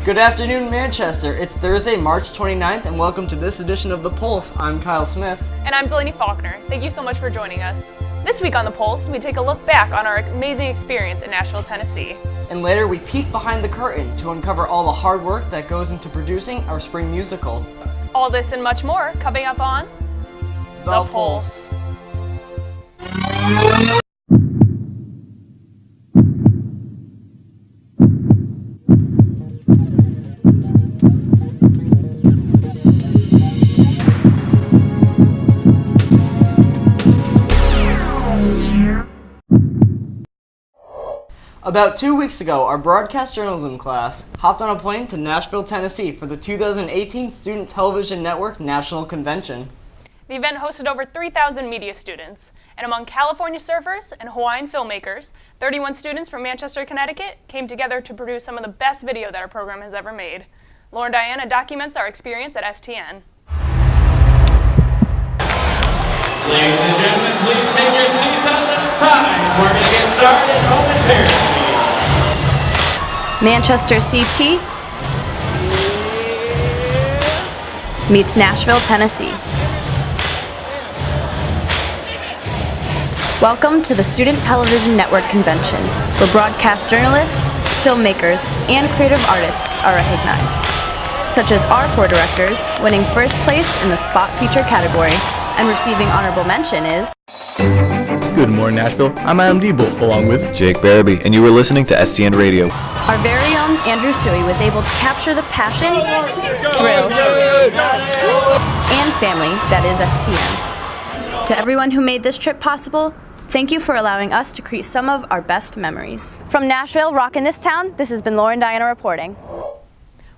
Good afternoon, Manchester. It's Thursday, March 29th, and welcome to this edition of The Pulse. I'm Kyle Smith. And I'm Delaney Faulkner. Thank you so much for joining us. This week on The Pulse, we take a look back on our amazing experience in Nashville, Tennessee. And later, we peek behind the curtain to uncover all the hard work that goes into producing our spring musical. All this and much more coming up on The Pulse. About 2 weeks ago, our broadcast journalism class hopped on a plane to Nashville, Tennessee for the 2018 Student Television Network National Convention. The event hosted over 3,000 media students, and among California surfers and Hawaiian filmmakers, 31 students from Manchester, Connecticut came together to produce some of the best video that our program has ever made. Lauren Diana documents our experience at STN. Ladies and gentlemen, please take your seats on the side. We're going to get started momentarily. Manchester CT meets Nashville, Tennessee. Welcome to the Student Television Network Convention, where broadcast journalists, filmmakers, and creative artists are recognized, such as our four directors winning first place in the Spot Feature category, and receiving honorable mention is... Good morning, Nashville. I'm Adam Diebel, along with Jake Barabee, and you were listening to STN Radio. Our very own Andrew Suey was able to capture the passion, thrill, and family that is STN. To everyone who made this trip possible, thank you for allowing us to create some of our best memories. From Nashville, rockin' this town, this has been Lauren Diana reporting.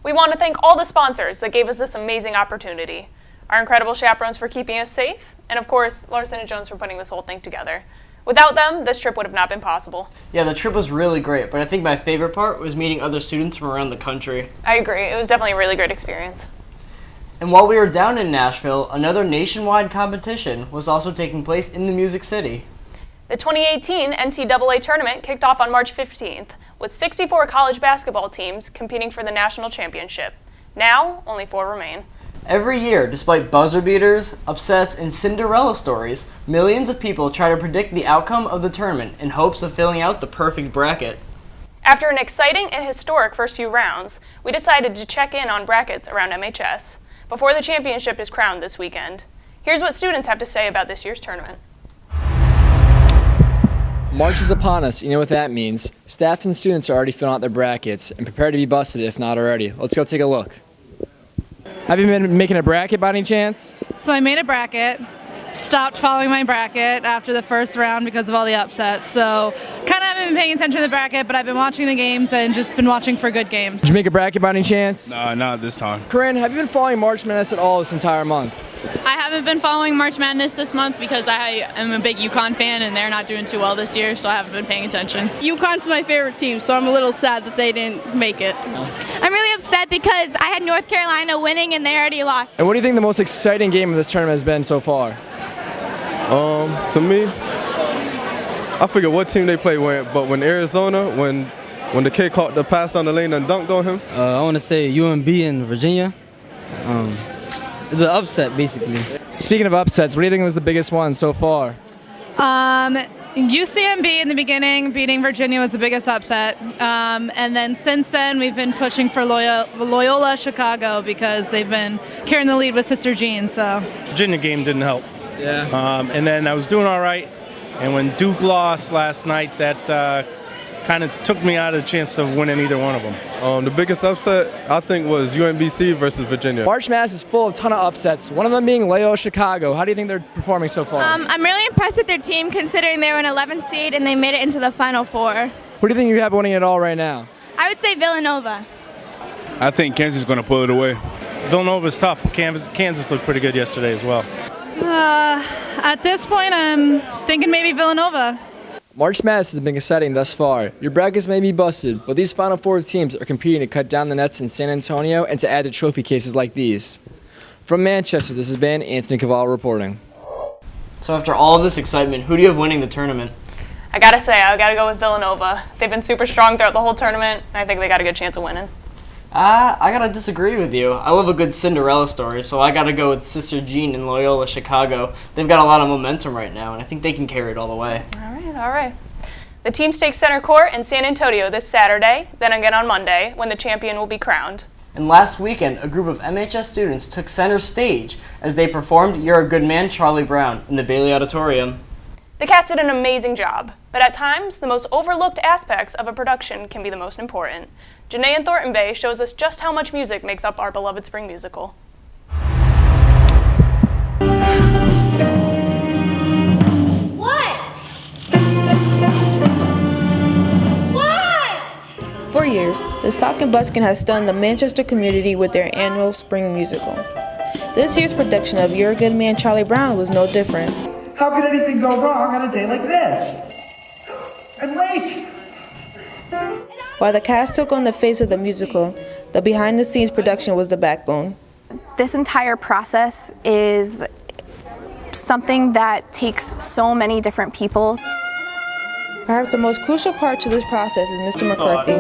We want to thank all the sponsors that gave us this amazing opportunity. Our incredible chaperones for keeping us safe, and of course, Larson & Jones for putting this whole thing together. Without them, this trip would have not been possible. Yeah, the trip was really great, but I think my favorite part was meeting other students from around the country. I agree. It was definitely a really great experience. And while we were down in Nashville, another nationwide competition was also taking place in the Music City. The 2018 NCAA tournament kicked off on March 15th, with 64 college basketball teams competing for the national championship. Now, only 4 remain. Every year, despite buzzer beaters, upsets, and Cinderella stories, millions of people try to predict the outcome of the tournament in hopes of filling out the perfect bracket. After an exciting and historic first few rounds, we decided to check in on brackets around MHS before the championship is crowned this weekend. Here's what students have to say about this year's tournament. March is upon us. You know what that means. Staff and students are already filling out their brackets and prepared to be busted if not already. Let's go take a look. Have you been making a bracket by any chance? So I made a bracket, stopped following my bracket after the first round because of all the upsets. So kind of haven't been paying attention to the bracket, but I've been watching the games and just been watching for good games. Did you make a bracket by any chance? No, not this time. Corinne, have you been following March Madness at all this entire month? I haven't been following March Madness this month because I am a big UConn fan and they're not doing too well this year, so I haven't been paying attention. UConn's my favorite team, so I'm a little sad that they didn't make it. I'm really upset because I had North Carolina winning and they already lost. And what do you think the most exciting game of this tournament has been so far? To me, I forget what team they play with, but when Arizona, when the kid caught the pass down the lane and dunked on him. I want to say UMB in Virginia. It's an upset, basically. Speaking of upsets, what do you think was the biggest one so far? UCMB in the beginning, beating Virginia was the biggest upset. And then since then, we've been pushing for Loyola Chicago because they've been carrying the lead with Sister Jean. So Virginia game didn't help. Yeah. And then I was doing all right. And when Duke lost last night, that kind of took me out of the chance of winning either one of them. The biggest upset, I think, was UMBC versus Virginia. March Madness is full of a ton of upsets, one of them being Loyola Chicago. How do you think they're performing so far? I'm really impressed with their team considering they were an 11th seed and they made it into the Final Four. Who do you think you have winning it all right now? I would say Villanova. I think Kansas is going to pull it away. Villanova's tough. Kansas looked pretty good yesterday as well. At this point, I'm thinking maybe Villanova. March Madness has been exciting thus far. Your brackets may be busted, but these Final Four teams are competing to cut down the nets in San Antonio and to add to trophy cases like these. From Manchester, this has been Anthony Cavallo reporting. So after all of this excitement, who do you have winning the tournament? I gotta say, I gotta go with Villanova. They've been super strong throughout the whole tournament, and I think they got a good chance of winning. I gotta disagree with you. I love a good Cinderella story, so I gotta go with Sister Jean in Loyola, Chicago. They've got a lot of momentum right now, and I think they can carry it all the way. All right. The teams take center court in San Antonio this Saturday, then again on Monday, when the champion will be crowned. And last weekend, a group of MHS students took center stage as they performed You're a Good Man, Charlie Brown in the Bailey Auditorium. The cast did an amazing job, but at times, the most overlooked aspects of a production can be the most important. Janae and Thornton Bay shows us just how much music makes up our beloved spring musical. For years, the Sock and Buskin has stunned the Manchester community with their annual spring musical. This year's production of You're a Good Man, Charlie Brown was no different. How could anything go wrong on a day like this? I'm late! While the cast took on the face of the musical, the behind-the-scenes production was the backbone. This entire process is something that takes so many different people. Perhaps the most crucial part to this process is Mr. McCarthy.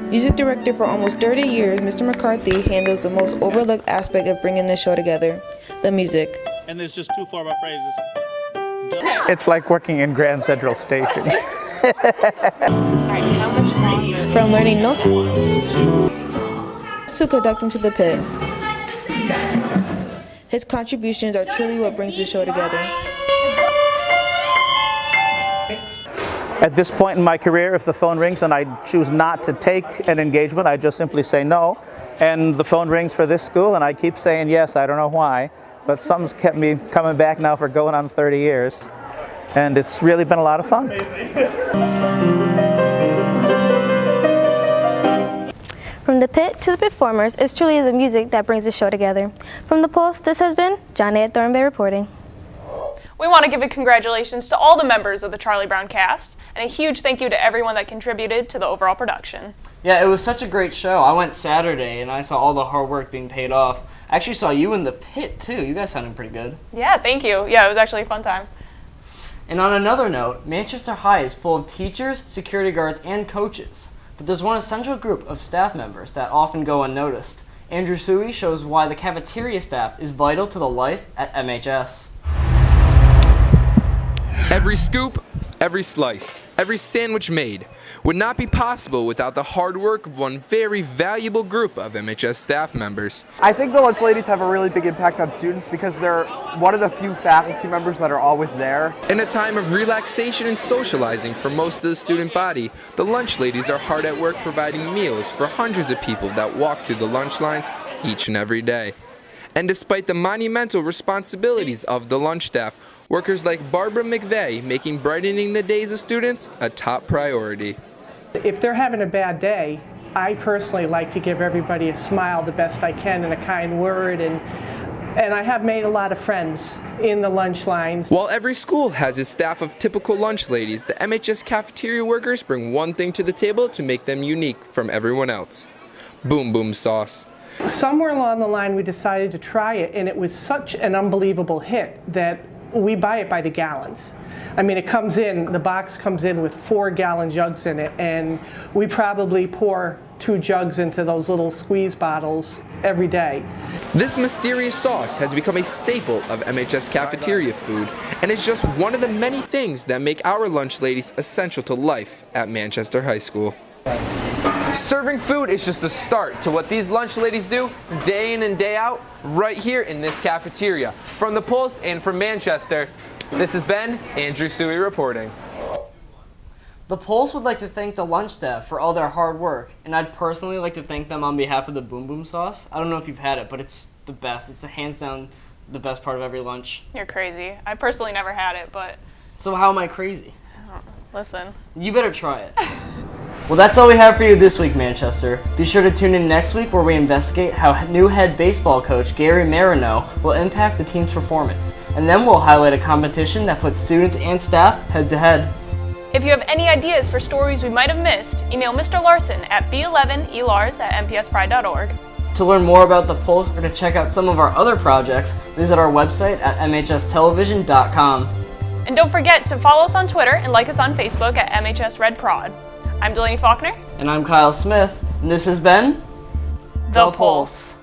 Music director for almost 30 years, Mr. McCarthy handles the most overlooked aspect of bringing this show together, the music. And there's just 2 4-bar phrases. It's like working in Grand Central Station. From learning notes to conducting to the pit. His contributions are truly what brings the show together. At this point in my career, if the phone rings and I choose not to take an engagement, I just simply say no. And the phone rings for this school and I keep saying yes, I don't know why. But something's kept me coming back now for going on 30 years. And it's really been a lot of fun. From the pit to the performers, it's truly the music that brings the show together. From the Pulse, this has been Johnny at Thornton Bay reporting. We want to give a congratulations to all the members of the Charlie Brown cast, and a huge thank you to everyone that contributed to the overall production. Yeah, it was such a great show. I went Saturday, and I saw all the hard work being paid off. I actually saw you in the pit, too. You guys sounded pretty good. Yeah, thank you. Yeah, it was actually a fun time. And on another note, Manchester High is full of teachers, security guards, and coaches. But there's one essential group of staff members that often go unnoticed. Andrew Suey shows why the cafeteria staff is vital to the life at MHS. Every scoop, every slice, every sandwich made would not be possible without the hard work of one very valuable group of MHS staff members. I think the lunch ladies have a really big impact on students because they're one of the few faculty members that are always there. In a time of relaxation and socializing for most of the student body, the lunch ladies are hard at work providing meals for hundreds of people that walk through the lunch lines each and every day. And despite the monumental responsibilities of the lunch staff, workers like Barbara McVeigh making brightening the days of students a top priority. If they're having a bad day, I personally like to give everybody a smile the best I can and a kind word, and I have made a lot of friends in the lunch lines. While every school has its staff of typical lunch ladies, the MHS cafeteria workers bring one thing to the table to make them unique from everyone else: Boom Boom sauce. Somewhere along the line we decided to try it, and it was such an unbelievable hit that we buy it by the gallons. I mean, it comes in, the box comes in with 4-gallon jugs in it, and we probably pour 2 jugs into those little squeeze bottles every day. This mysterious sauce has become a staple of MHS cafeteria food, and is just one of the many things that make our lunch ladies essential to life at Manchester High School. Serving food is just a start to what these lunch ladies do day in and day out right here in this cafeteria. From the Pulse and from Manchester, this has been Andrew Suey reporting. The Pulse would like to thank the lunch staff for all their hard work, and I'd personally like to thank them on behalf of the Boom Boom sauce. I don't know if you've had it, but it's the best. It's hands down the best part of every lunch. You're crazy. I personally never had it, but... So how am I crazy? Listen. You better try it. Well, that's all we have for you this week, Manchester. Be sure to tune in next week where we investigate how new head baseball coach Gary Marino will impact the team's performance. And then we'll highlight a competition that puts students and staff head to head. If you have any ideas for stories we might have missed, email Mr. Larson at b11elars@mpspride.org. To learn more about the Pulse or to check out some of our other projects, visit our website at mhstelevision.com. And don't forget to follow us on Twitter and like us on Facebook at MHS Red Prod. I'm Delaney Faulkner. And I'm Kyle Smith. And this has been The Pulse.